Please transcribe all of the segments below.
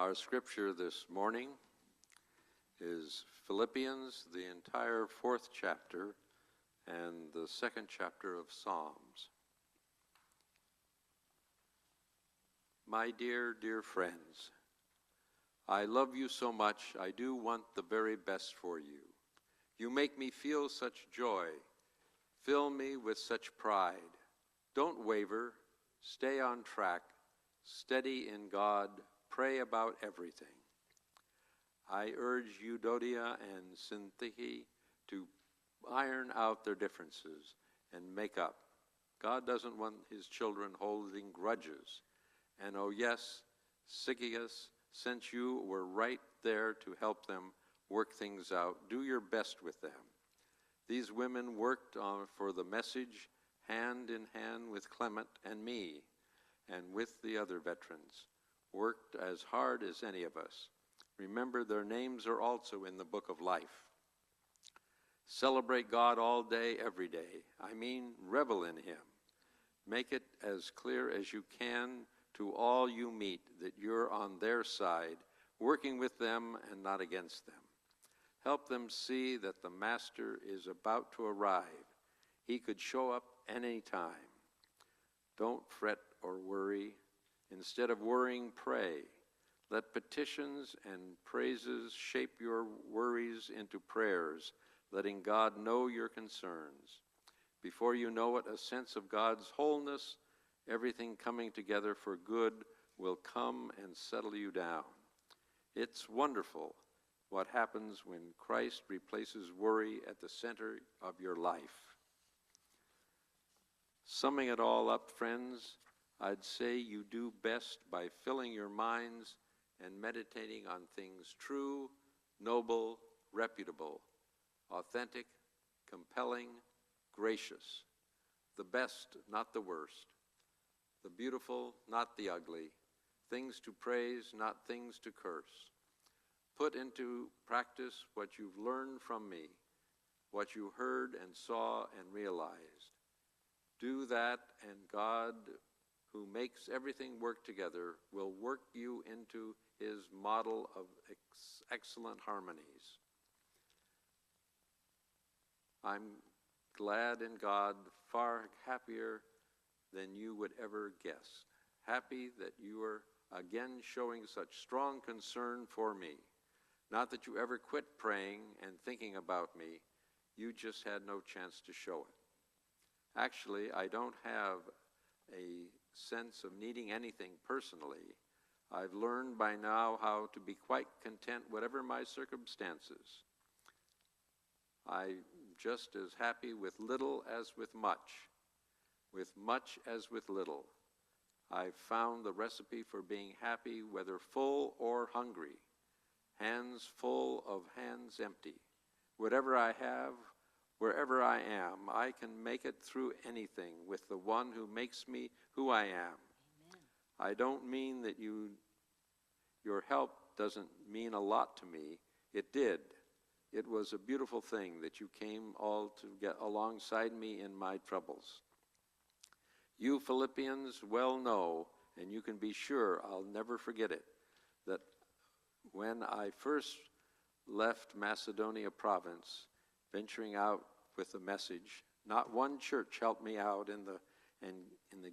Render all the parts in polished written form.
Our scripture this morning is Philippians, the entire 4th chapter, and the 2nd chapter of Psalms. My dear, dear friends, I love you so much, I do want the very best for you. You make me feel such joy, fill me with such pride. Don't waver, stay on track, steady in God, pray about everything. I urge Euodia and Syntyche to iron out their differences and make up. God doesn't want his children holding grudges. And oh yes, Sygyus, since you were right there to help them work things out, do your best with them. These women worked for the message hand in hand with Clement and me, and with the other veterans, worked as hard as any of us. Remember, their names are also in the book of life. Celebrate God all day, every day. I mean, revel in him. Make it as clear as you can to all you meet that you're on their side, working with them and not against them. Help them see that the Master is about to arrive. He could show up any time. Don't fret or worry. Instead of worrying, pray. Let petitions and praises shape your worries into prayers, letting God know your concerns. Before you know it, a sense of God's wholeness, everything coming together for good, will come and settle you down. It's wonderful what happens when Christ replaces worry at the center of your life. Summing it all up, friends, I'd say you do best by filling your minds and meditating on things true, noble, reputable, authentic, compelling, gracious, the best, not the worst, the beautiful, not the ugly, things to praise, not things to curse. Put into practice what you've learned from me, what you heard and saw and realized. Do that, and God, who makes everything work together, will work you into his model of excellent harmonies. I'm glad in God, far happier than you would ever guess. Happy that you are again showing such strong concern for me. Not that you ever quit praying and thinking about me, you just had no chance to show it. Actually, I don't have a sense of needing anything personally. I've learned by now how to be quite content whatever my circumstances. I'm just as happy with little as with much as with little. I've found the recipe for being happy whether full or hungry, hands full of hands empty. Whatever I have, wherever I am, I can make it through anything with the one who makes me who I am. Amen. I don't mean that your help doesn't mean a lot to me. It did. It was a beautiful thing that you came all to get alongside me in my troubles. You Philippians well know, and you can be sure I'll never forget it, that when I first left Macedonia province, venturing out with the message, not one church helped me out in the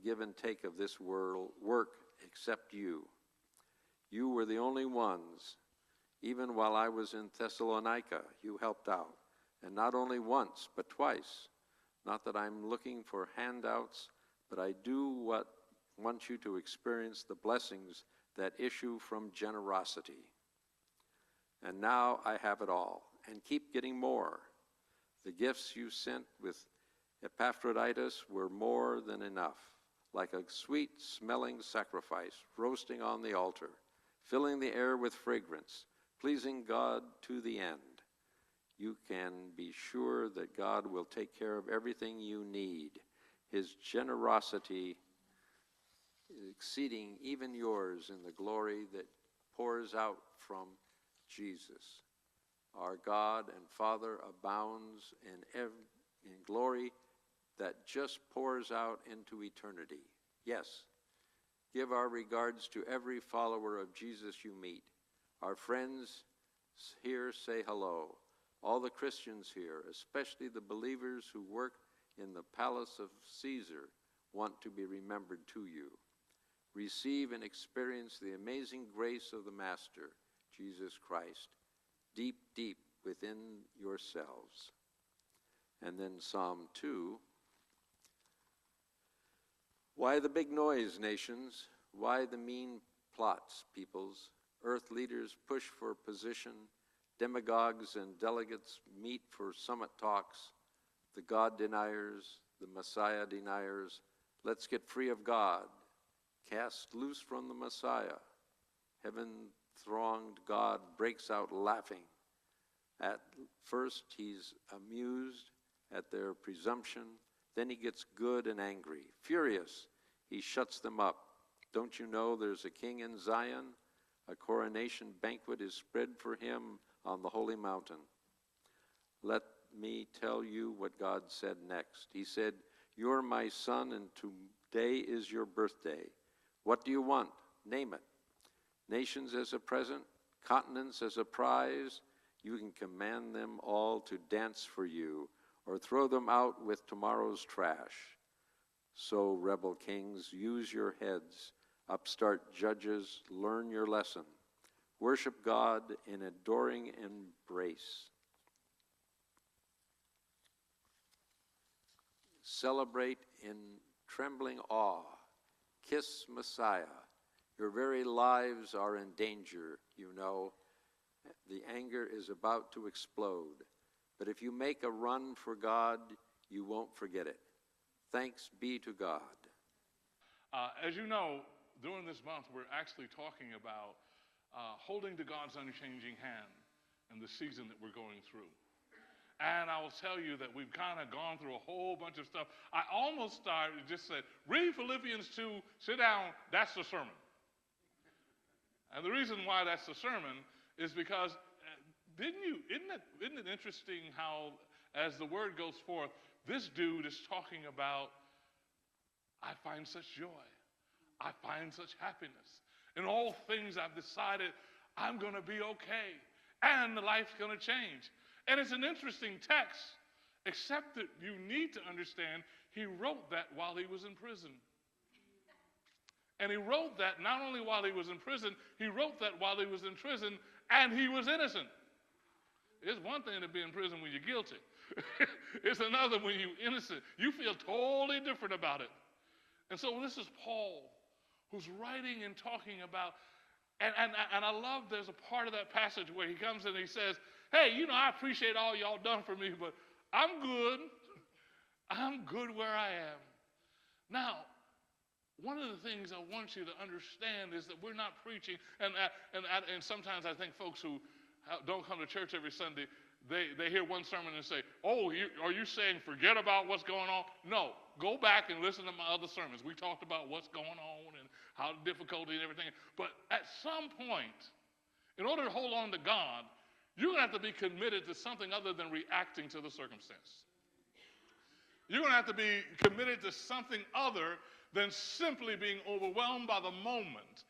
give and take of this work except you. You were the only ones. Even while I was in Thessalonica, you helped out. And not only once, but twice. Not that I'm looking for handouts, but I do want you to experience the blessings that issue from generosity. And now I have it all, and keep getting more. The gifts you sent with Epaphroditus were more than enough, like a sweet-smelling sacrifice roasting on the altar, filling the air with fragrance, pleasing God to the end. You can be sure that God will take care of everything you need. His generosity exceeding even yours in the glory that pours out from Jesus. Our God and Father abounds in glory that just pours out into eternity. Yes, Give our regards to every follower of Jesus you meet. Our friends here say hello. All the Christians here, especially the believers who work in the palace of Caesar, want to be remembered to you. Receive and experience the amazing grace of the Master, Jesus Christ, deep, deep within yourselves. And then Psalm 2. Why the big noise, nations? Why the mean plots, peoples? Earth leaders push for position. Demagogues and delegates meet for summit talks. The God deniers, the Messiah deniers. Let's get free of God. Cast loose from the Messiah. Heaven-thronged God breaks out laughing. At first, he's amused at their presumption. Then he gets good and angry. Furious, he shuts them up. Don't you know there's a king in Zion? A coronation banquet is spread for him on the holy mountain. Let me tell you what God said next. He said, "You're my son, and today is your birthday. What do you want? Name it. Nations as a present, continents as a prize. You can command them all to dance for you, or throw them out with tomorrow's trash. So, rebel kings, use your heads. Upstart judges, learn your lesson. Worship God in adoring embrace. Celebrate in trembling awe. Kiss Messiah. Your very lives are in danger, you know. The anger is about to explode. But if you make a run for God, you won't forget it. Thanks be to God." As you know, during this month, we're actually talking about holding to God's unchanging hand in the season that we're going through. And I will tell you that we've kind of gone through a whole bunch of stuff. I almost started, just said, read Philippians 2, sit down, that's the sermon. And the reason why that's the sermon is because, isn't it interesting how, as the word goes forth, this dude is talking about, I find such joy. I find such happiness. In all things I've decided I'm going to be okay. And life's going to change. And it's an interesting text, except that you need to understand he wrote that while he was in prison. And he wrote that not only while he was in prison, he wrote that while he was in prison and he was innocent. It's one thing to be in prison when you're guilty. It's another when you're innocent. You feel totally different about it. And so this is Paul, who's writing and talking about, and I love there's a part of that passage where he comes and he says, hey, I appreciate all y'all done for me, but I'm good. I'm good where I am. Now, one of the things I want you to understand is that we're not preaching, and sometimes I think folks who don't come to church every Sunday, they hear one sermon and say, oh, are you saying forget about what's going on? No, go back and listen to my other sermons. We talked about what's going on and how difficulty and everything. But at some point, in order to hold on to God, you're going to have to be committed to something other than reacting to the circumstance. You're going to have to be committed to something other than simply being overwhelmed by the moment.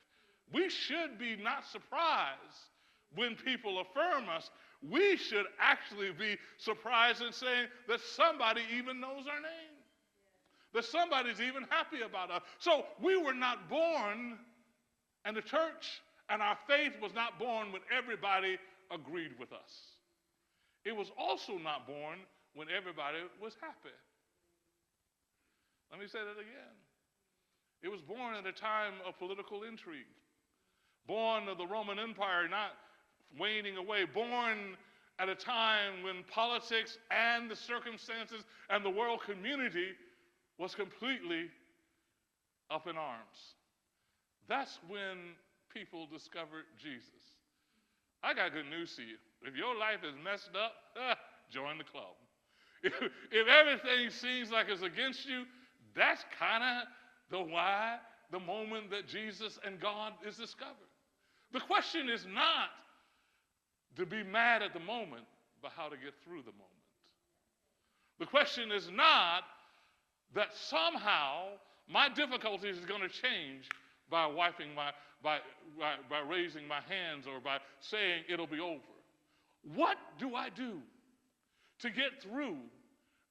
We should be not surprised when people affirm us. We should actually be surprised in saying that somebody even knows our name, that somebody's even happy about us. So we were not born, and the church and our faith was not born when everybody agreed with us. It was also not born when everybody was happy. Let me say that again. It was born at a time of political intrigue, born of the Roman Empire not waning away, born at a time when politics and the circumstances and the world community was completely up in arms. That's when people discovered Jesus. I got good news to you. If your life is messed up, join the club. If everything seems like it's against you, that's kind of the moment that Jesus and God is discovered. The question is not to be mad at the moment, but how to get through the moment. The question is not that somehow my difficulties is going to change, by wiping by raising my hands or by saying it'll be over. What do I do to get through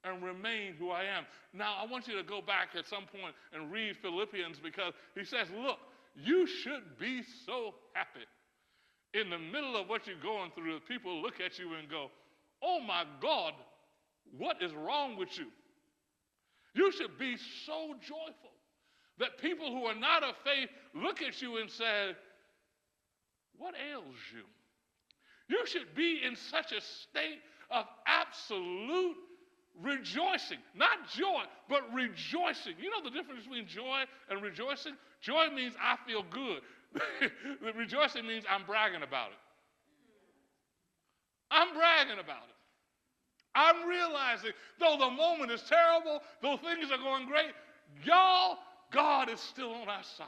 and remain who I am? Now, I want you to go back at some point and read Philippians, because he says, look, you should be so happy. In the middle of what you're going through, people look at you and go, oh my God, what is wrong with you? You should be so joyful that people who are not of faith look at you and say, what ails you? You should be in such a state of absolute rejoicing. Not joy, but rejoicing. You know the difference between joy and rejoicing? Joy means I feel good. The rejoicing means I'm bragging about it. I'm bragging about it. I'm realizing, though the moment is terrible, though things are going great, y'all, God is still on our side.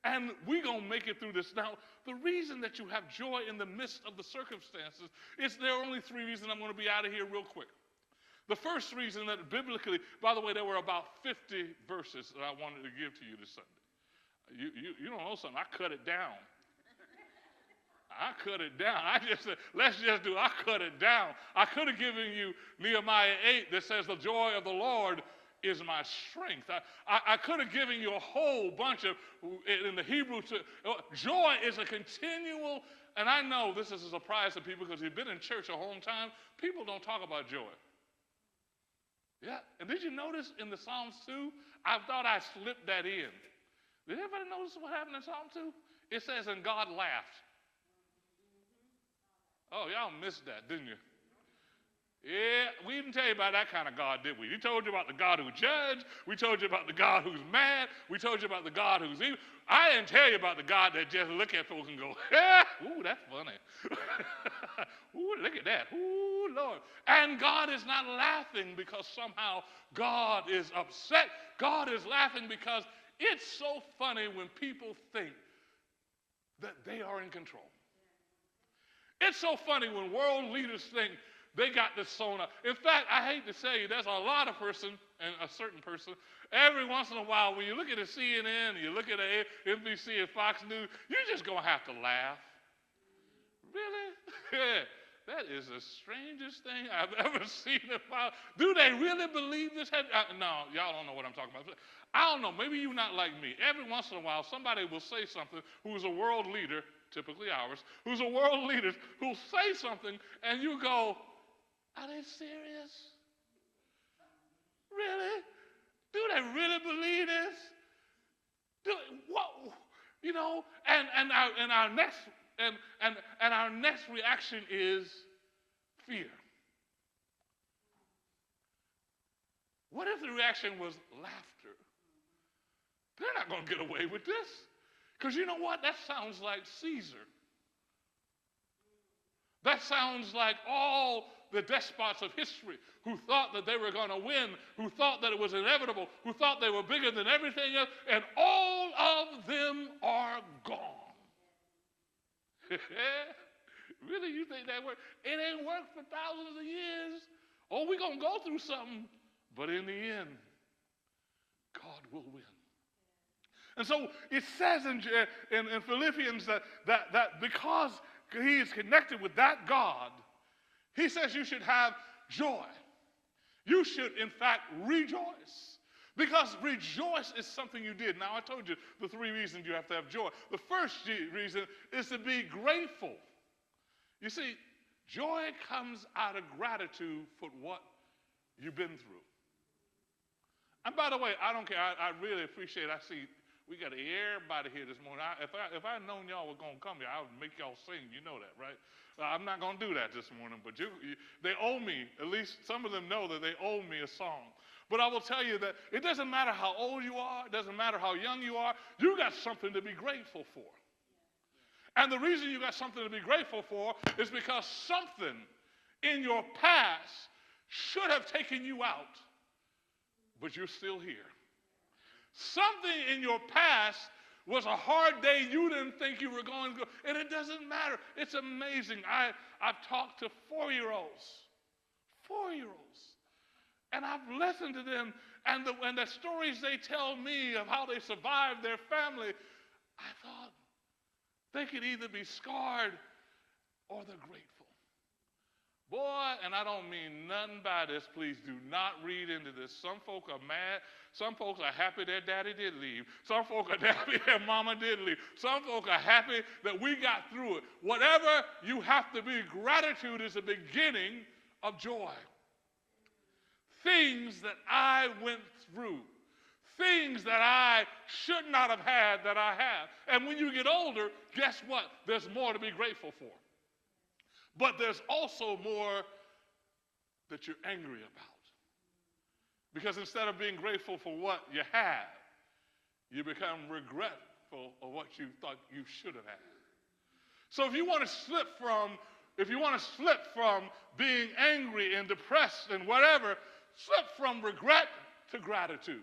And we're going to make it through this. Now, the reason that you have joy in the midst of the circumstances is there are only three reasons. I'm going to be out of here real quick. The first reason that biblically, by the way, there were about 50 verses that I wanted to give to you this Sunday. You don't know something. I cut it down. I cut it down. I just said, let's just do, I cut it down. I could have given you Nehemiah 8 that says the joy of the Lord is my strength. I could have given you a whole bunch of, in the Hebrew, joy is a continual, and I know this is a surprise to people because you've been in church a whole time. People don't talk about joy. Yeah, and did you notice in the Psalms 2? I thought I slipped that in. Did anybody notice what happened in Psalm 2? It says, and God laughed. Oh, y'all missed that, didn't you? Yeah, we didn't tell you about that kind of God, did we? We told you about the God who judged. We told you about the God who's mad. We told you about the God who's evil. I didn't tell you about the God that just look at folks and go, ooh, that's funny. Ooh, look at that. Ooh, Lord. And God is not laughing because somehow God is upset. God is laughing because it's so funny when people think that they are in control. It's so funny when world leaders think they got this sewn up. In fact, I hate to say, there's a lot of person, and a certain person, every once in a while, when you look at the CNN, and you look at the NBC and Fox News, you're just going to have to laugh. Really? Yeah. That is the strangest thing I've ever seen about. Do they really believe this? No, y'all don't know what I'm talking about. I don't know. Maybe you're not like me. Every once in a while, somebody will say something who's a world leader, typically ours, who's a world leader, who'll say something, and you go, are they serious? Really? Do they really believe this? What? You know, and our next reaction is fear. What if the reaction was laughter? They're not going to get away with this. Because you know what? That sounds like Caesar. That sounds like all the despots of history who thought that they were going to win, who thought that it was inevitable, who thought they were bigger than everything else, and all of them are gone. Really, you think that worked? It ain't worked for thousands of years. Oh, we're going to go through something, but in the end, God will win. And so it says in Philippians that because he is connected with that God, he says you should have joy. You should, in fact, rejoice. Because rejoice is something you did. Now, I told you the three reasons you have to have joy. The first reason is to be grateful. You see, joy comes out of gratitude for what you've been through. And by the way, I don't care. I really appreciate it. I see we got everybody here this morning. If I'd known y'all were going to come here, I would make y'all sing. You know that, right? I'm not going to do that this morning. But they owe me, at least some of them know that they owe me a song. But I will tell you that it doesn't matter how old you are. It doesn't matter how young you are. You got something to be grateful for. And the reason you got something to be grateful for is because something in your past should have taken you out, but you're still here. Something in your past was a hard day you didn't think you were going to go, and it doesn't matter. It's amazing. I've talked to 4-year-olds, and I've listened to them, and the stories they tell me of how they survived their family, I thought they could either be scarred or they're grateful. Boy, and I don't mean nothing by this. Please do not read into this. Some folk are mad. Some folks are happy their daddy did leave. Some folk are happy their mama did leave. Some folk are happy that we got through it. Whatever you have to be, gratitude is the beginning of joy. Things that I went through, things that I should not have had that I have. And when you get older, guess what? There's more to be grateful for. But there's also more that you're angry about. Because instead of being grateful for what you have, you become regretful of what you thought you should have had. So if you want to slip from being angry and depressed and whatever, slip from regret to gratitude.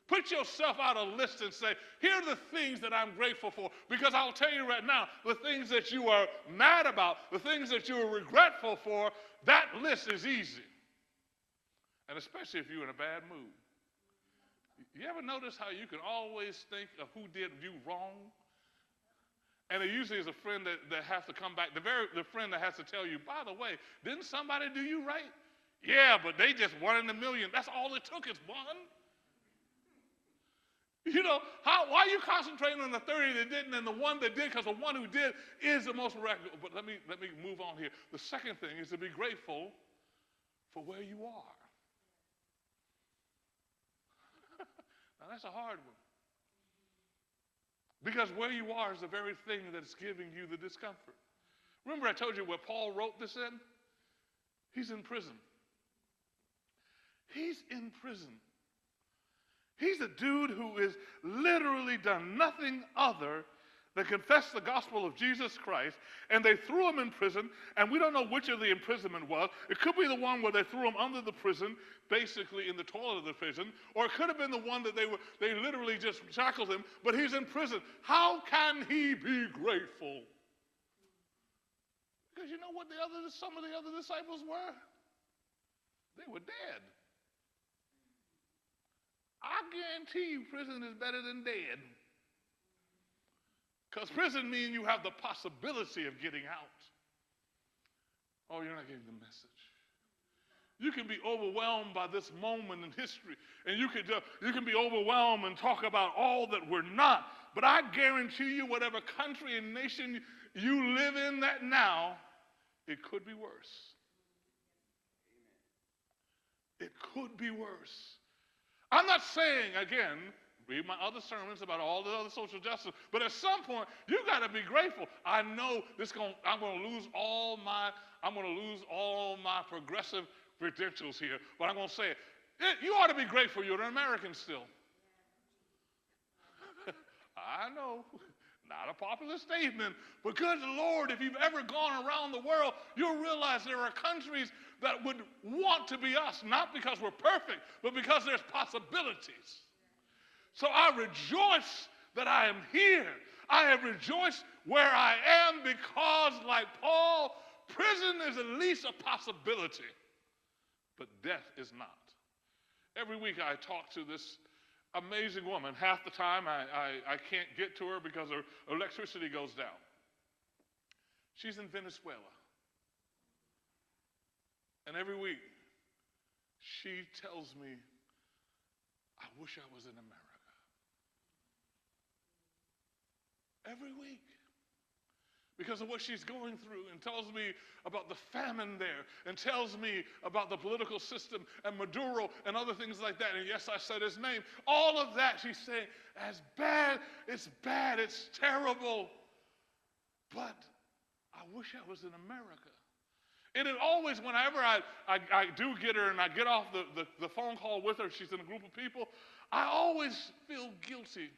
Put yourself out a list and say, here are the things that I'm grateful for. Because I'll tell you right now, the things that you are mad about, the things that you are regretful for, that list is easy. And especially if you're in a bad mood. You ever notice how you can always think of who did you wrong? And it usually is a friend that has to come back, the friend that has to tell you, by the way, didn't somebody do you right? Yeah, but they just 1 in a million. That's all it took is one. You know, why are you concentrating on the 30 that didn't and the one that did? Because the one who did is the most miraculous. But let me move on here. The second thing is to be grateful for where you are. Now, that's a hard one. Because where you are is the very thing that's giving you the discomfort. Remember I told you where Paul wrote this in? He's in prison. He's in prison. He's a dude who has literally done nothing other than confess the gospel of Jesus Christ, and they threw him in prison, and we don't know which of the imprisonment was. It could be the one where they threw him under the prison, basically in the toilet of the prison, or it could have been the one that they literally just shackled him, but he's in prison. How can he be grateful? Because you know what some of the other disciples were? They were dead. I guarantee you prison is better than dead. Because prison means you have the possibility of getting out. Oh, you're not getting the message. You can be overwhelmed by this moment in history, and you can be overwhelmed and talk about all that we're not. But I guarantee you, whatever country and nation you live in that now, it could be worse. It could be worse. I'm not saying, again, read my other sermons about all the other social justice, but at some point, you got to be grateful. I know I'm going to lose all my progressive credentials here, but I'm going to say it. You ought to be grateful you're an American still. I know, not a popular statement, but good Lord, if you've ever gone around the world, you'll realize there are countries that would want to be us, not because we're perfect, but because there's possibilities. So I rejoice that I am here. I have rejoiced where I am because, like Paul, prison is at least a possibility, but death is not. Every week I talk to this amazing woman. Half the time I can't get to her because her electricity goes down. She's in Venezuela. And every week she tells me, I wish I was in America. Every week. Because of what she's going through, and tells me about the famine there, and tells me about the political system and Maduro and other things like that. And yes, I said his name. All of that, she's saying, as bad, it's terrible. But I wish I was in America. And it always, whenever I do get her and I get off the phone call with her, she's in a group of people, I always feel guilty.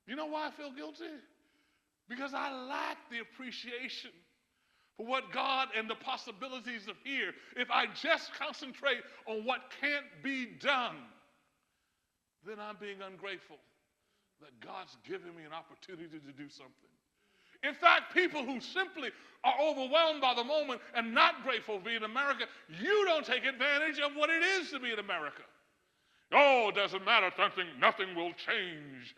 You know why I feel guilty? Because I lack the appreciation for what God and the possibilities of here. If I just concentrate on what can't be done, then I'm being ungrateful that God's given me an opportunity to do something. In fact, people who simply are overwhelmed by the moment and not grateful for being in America, you don't take advantage of what it is to be in America. Oh, it doesn't matter. Nothing will change.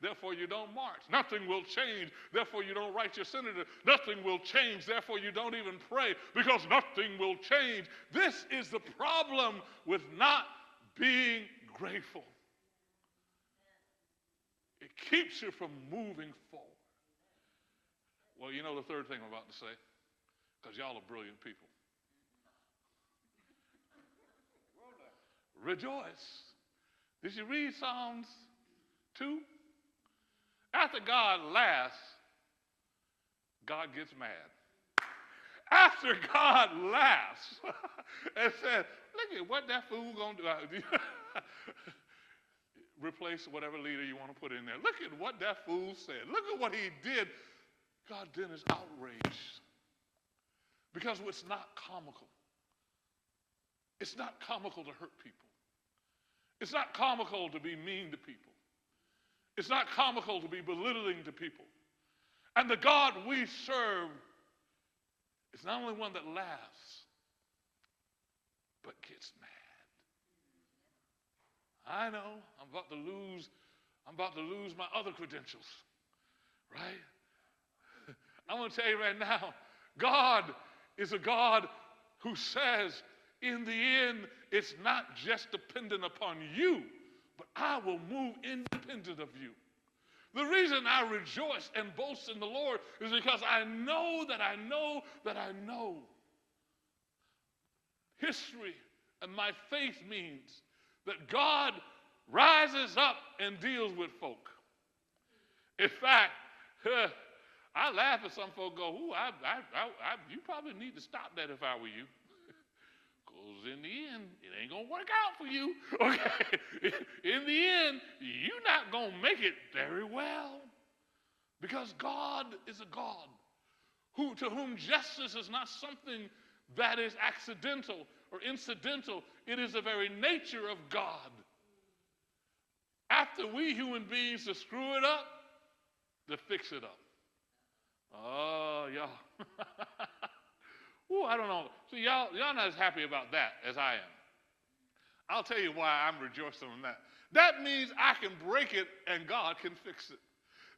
Therefore, you don't march. Nothing will change. Therefore, you don't write your senator. Nothing will change. Therefore, you don't even pray because nothing will change. This is the problem with not being grateful. It keeps you from moving forward. Well, you know the third thing I'm about to say, because y'all are brilliant people. Rejoice. Did you read Psalms 2? After God laughs, God gets mad. After God laughs and says, look at what that fool gonna do. Replace whatever leader you want to put in there. Look at what that fool said. Look at what he did. God then is outraged. Because it's not comical. It's not comical to hurt people. It's not comical to be mean to people. It's not comical to be belittling to people. And the God we serve is not only one that laughs, but gets mad. I know I'm about to lose my other credentials, right? I want to tell you right now, God is a God who says, in the end, it's not just dependent upon you, but I will move independent of you. The reason I rejoice and boast in the Lord is because I know that I know that I know. History and my faith means that God rises up and deals with folk. In fact, I laugh at some folk go, ooh, you probably need to stop that if I were you. Because in the end, it ain't going to work out for you. Okay? In the end, you're not going to make it very well. Because God is a God to whom justice is not something that is accidental or incidental. It is the very nature of God. After we human beings to screw it up, to fix it up. Oh, y'all. Ooh, I don't know. See, y'all not as happy about that as I am. I'll tell you why I'm rejoicing on that. That means I can break it and God can fix it.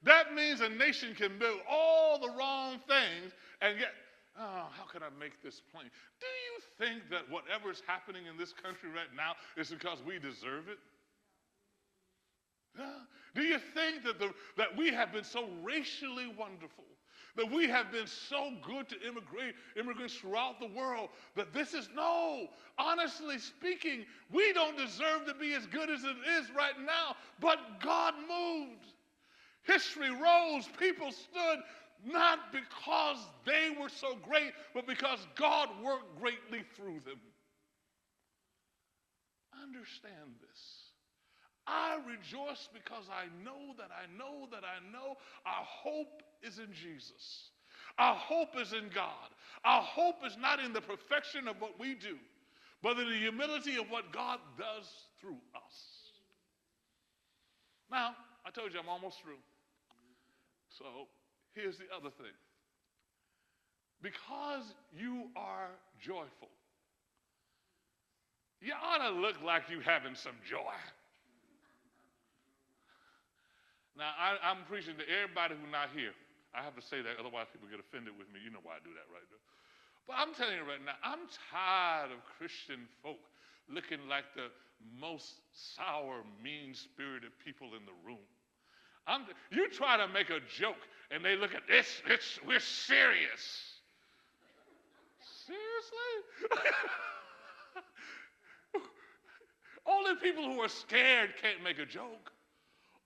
That means a nation can build all the wrong things and yet, oh, how can I make this plain? Do you think that whatever's happening in this country right now is because we deserve it? Do you think that we have been so racially wonderful, that we have been so good to immigrants throughout the world, that this is, no, honestly speaking, we don't deserve to be as good as it is right now, but God moved. History rose, people stood, not because they were so great, but because God worked greatly through them. Understand this. I rejoice because I know that I know that I know our hope is in Jesus. Our hope is in God. Our hope is not in the perfection of what we do, but in the humility of what God does through us. Now, I told you I'm almost through. So here's the other thing. Because you are joyful, you ought to look like you're having some joy. Now, I'm preaching to everybody who's not here. I have to say that, otherwise people get offended with me. You know why I do that, right? But I'm telling you right now, I'm tired of Christian folk looking like the most sour, mean-spirited people in the room. You try to make a joke, and they look at this, we're serious. Seriously? Only people who are scared can't make a joke.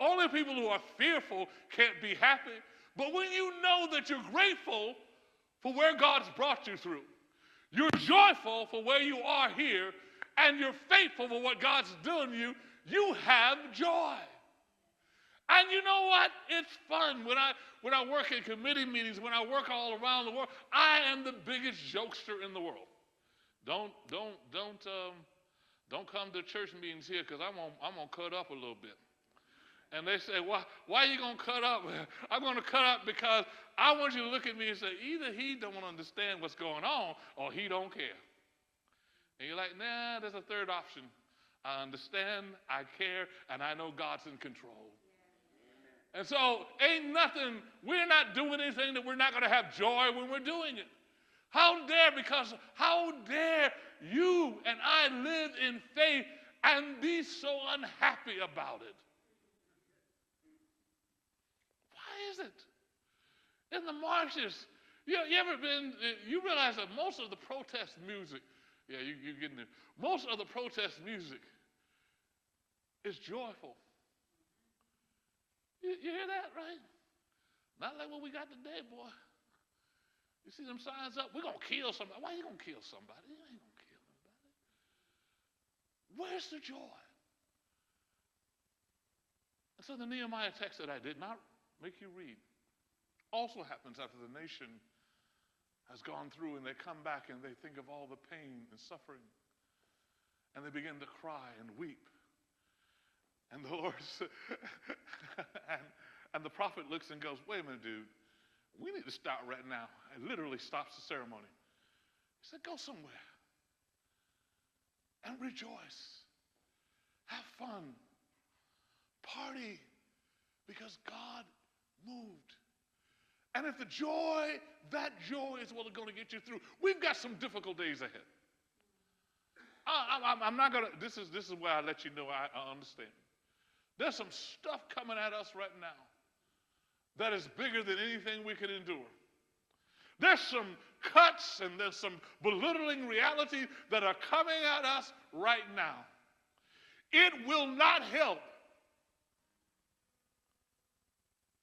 Only people who are fearful can't be happy. But when you know that you're grateful for where God's brought you through, you're joyful for where you are here, and you're faithful for what God's doing you, you have joy. And you know what? It's fun. When I work in committee meetings, when I work all around the world, I am the biggest jokester in the world. Don't come to church meetings here because I'm gonna cut up a little bit. And they say, why are you going to cut up? I'm going to cut up because I want you to look at me and say, either he don't understand what's going on or he don't care. And you're like, nah, there's a third option. I understand, I care, and I know God's in control. And so ain't nothing, we're not doing anything that we're not going to have joy when we're doing it. How dare you and I live in faith and be so unhappy about it? Why is it? In the marshes, you realize that most of the protest music, you're getting it. Most of the protest music is joyful. You hear that, right? Not like what we got today, boy. You see them signs up? We're going to kill somebody. Why are you going to kill somebody? You ain't going to kill nobody. Where's the joy? And so the Nehemiah text that I did not make you read also happens after the nation has gone through and they come back and they think of all the pain and suffering. And they begin to cry and weep. And the Lord and the prophet looks and goes, wait a minute, dude. We need to start right now. And literally stops the ceremony. He said, go somewhere and rejoice. Have fun. Party. Because God moved. And if that joy is what is going to get you through. We've got some difficult days ahead. I'm not going to, this is where I let you know I understand. There's some stuff coming at us right now that is bigger than anything we can endure. There's some cuts and there's some belittling reality that are coming at us right now. It will not help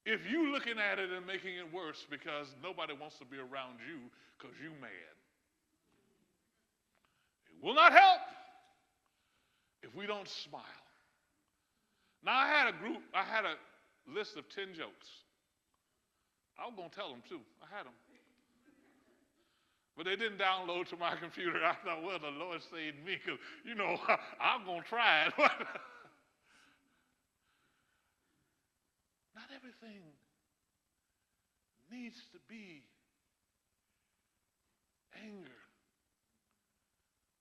if you looking at it and making it worse because nobody wants to be around you because you mad. It will not help if we don't smile. Now, I had a list of 10 jokes. I was going to tell them, too. I had them. But they didn't download to my computer. I thought, well, the Lord saved me because, I'm going to try it. Not everything needs to be anger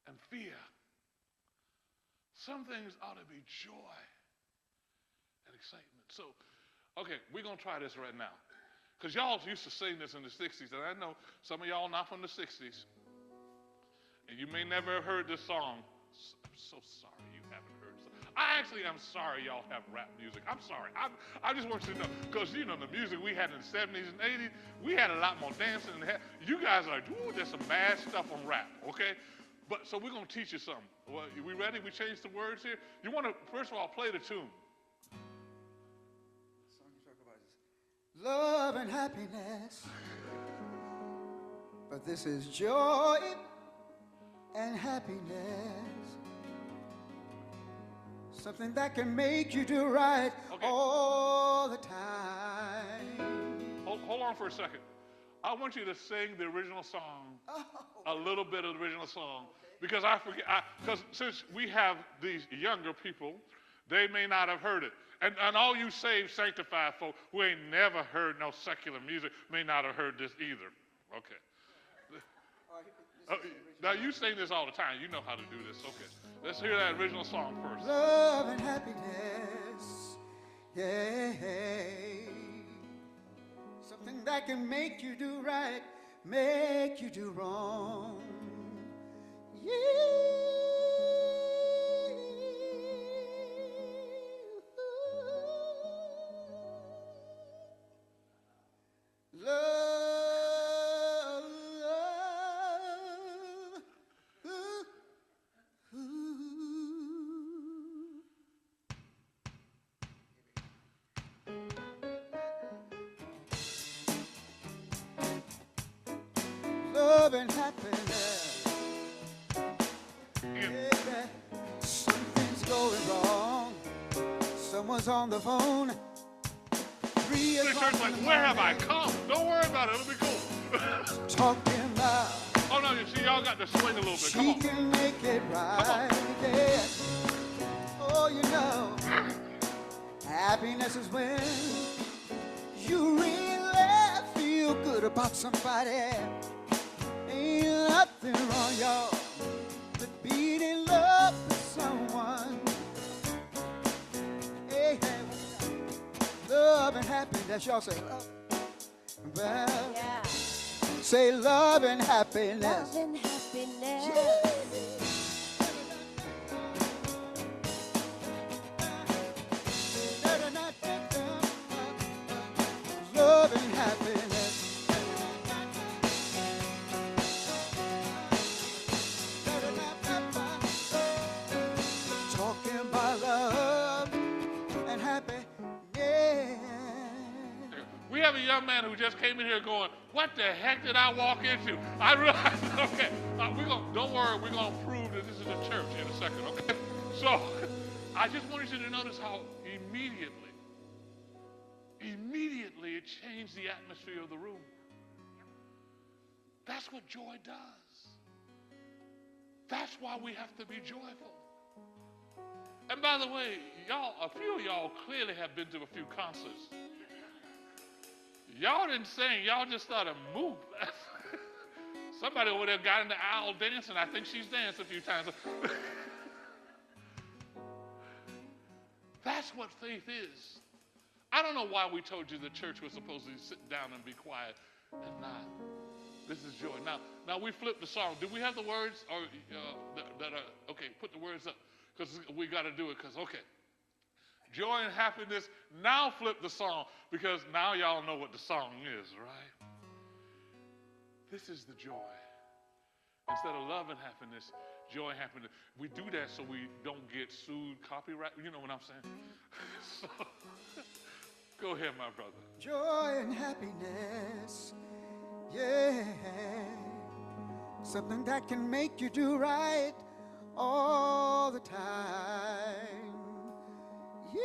and fear. Some things ought to be joy and excitement. So, okay, we're going to try this right now. Because y'all used to sing this in the 60s, and I know some of y'all not from the 60s. And you may never have heard this song. I'm so sorry you haven't heard this. I actually am sorry y'all have rap music. I'm sorry. I just want you to know, because, the music we had in the 70s and 80s, we had a lot more dancing. You guys are like, ooh, there's some bad stuff on rap, okay? But so we're going to teach you something. Well, we ready? We changed the words here? You want to, first of all, play the tune. Love and happiness, but this is joy and happiness, something that can make you do right all the time. Hold on for a second. I want you to sing the original song, a little bit of the original song, because I forget, because since we have these younger people, they may not have heard it. And all you saved, sanctified folk who ain't never heard no secular music may not have heard this either. Okay. Now you sing this all the time. You know how to do this. Okay. Let's hear that original song first. Love and happiness, yeah. Something that can make you do right, make you do wrong. Yeah. Love and happiness. Yeah. Something's going wrong. Someone's on the phone. The church like, where have I come? Don't worry about it. It'll be cool. Talking about. Oh no, you see, y'all got to swing a little bit. Come on. She can make it right. Yeah. Oh, happiness is when you really feel good about somebody. Ain't nothing wrong, y'all, but being in love with someone. happiness. Y'all say love. Well, Yeah. say love and happiness. Love and happiness. Yeah. Love and happiness. Talking about love and happiness. We have a young man who just came in here going, what the heck did I walk into? I realized, okay, don't worry, we're going to prove that this is a church in a second, okay? So, I just wanted you to notice how immediately it changed the atmosphere of the room. That's what joy does. That's why we have to be joyful. And by the way, a few of y'all clearly have been to a few concerts. Y'all didn't sing, y'all just started moving. Somebody over there got in the aisle dancing. I think she's danced a few times. That's what faith is. I don't know why we told you the church was supposed to sit down and be quiet and not. This is joy. Now we flipped the song. Do we have the words? Or okay, put the words up because we got to do it. Because okay, joy and happiness. Now flip the song because now y'all know what the song is, right? This is the joy. Instead of love and happiness, joy and happiness. We do that so we don't get sued, copyright. You know what I'm saying? So, go ahead, my brother. Joy and happiness, yeah. Something that can make you do right all the time. Yeah.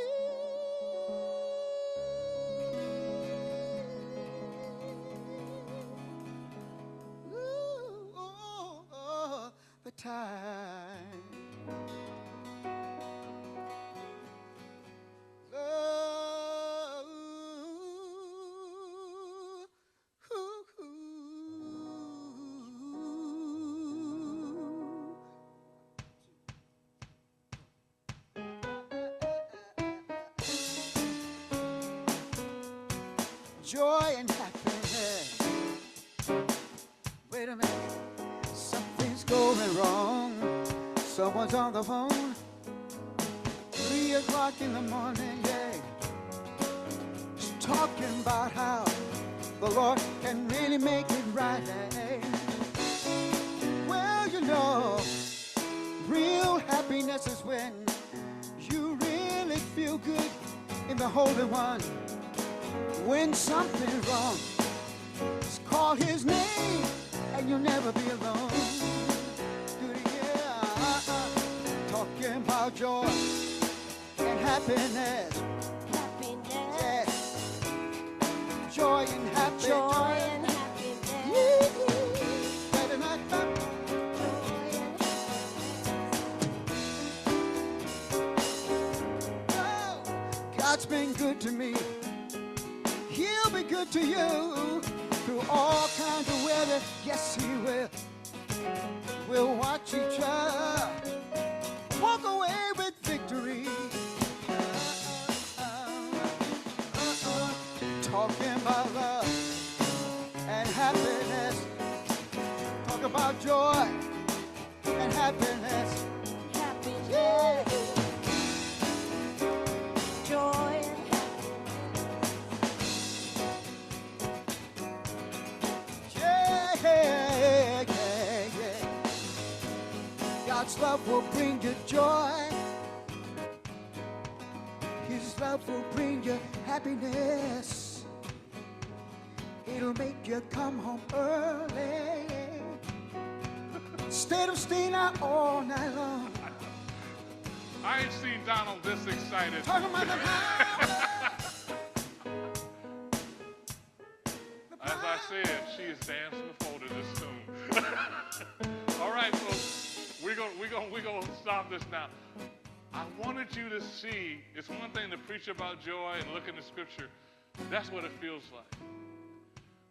Ooh, all the time. Joy and happiness. Wait a minute. Something's going wrong. Someone's on the phone. 3 o'clock in the morning, yeah. Just talking about how the Lord can really make it right. Well, you know, real happiness is when you really feel good in the Holy One. When something's wrong, just call his name and you'll never be alone. Do it again. Talking about joy and happiness. Happiness. Yes. Joy and happiness. Joy and happiness. Better not stop. Oh, God's been good to me. He'll be good to you through all kinds of weather. Yes, he will. We'll watch each other walk away with victory. Talking about love and happiness. Talk about joy and happiness. Happiness. Joy. God's love will bring you joy. His love will bring you happiness. It'll make you come home early instead of staying out all night long. I ain't seen Donald this excited. Talking about the power. As I said, she is dancing before to this tune. All right, folks. We're gonna stop this now. I wanted you to see, it's one thing to preach about joy and look in the scripture. That's what it feels like.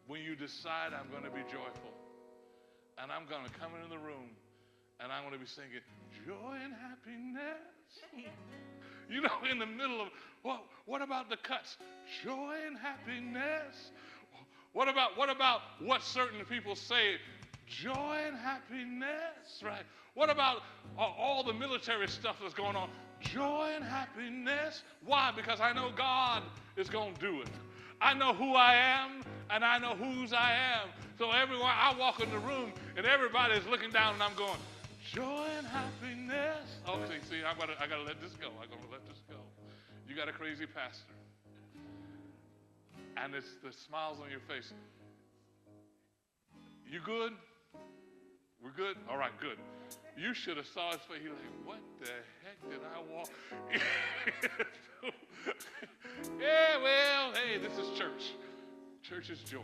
When you decide I'm going to be joyful. And I'm going to come into the room and I'm going to be singing joy and happiness. You know, in the middle of, well, what about the cuts? Joy and happiness. What about what certain people say? Joy and happiness, right? What about all the military stuff that's going on? Joy and happiness. Why? Because I know God is going to do it. I know who I am, and I know whose I am. So everywhere I walk in the room, and everybody's looking down, and I'm going, joy and happiness. Okay, see, I gotta let this go. I'm gonna let this go. You got a crazy pastor, and it's the smiles on your face. You good? We're good? All right, good. You should have saw his face. He's like, what the heck did I walk into? Yeah, well, hey, this is church. Church is joy.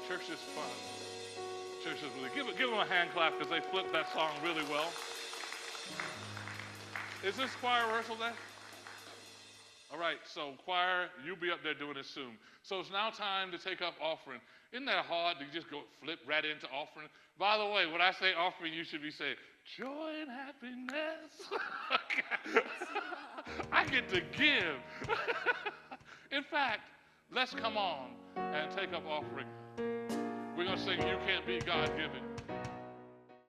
Church is fun. Church is really, give them a hand clap because they flipped that song really well. Is this choir rehearsal day? All right, so choir, you'll be up there doing it soon. So it's now time to take up offering. Isn't that hard to just go flip right into offering? By the way, when I say offering, you should be saying, joy and happiness. I get to give. In fact, let's come on and take up offering. We're going to sing, You Can't Beat God Giving.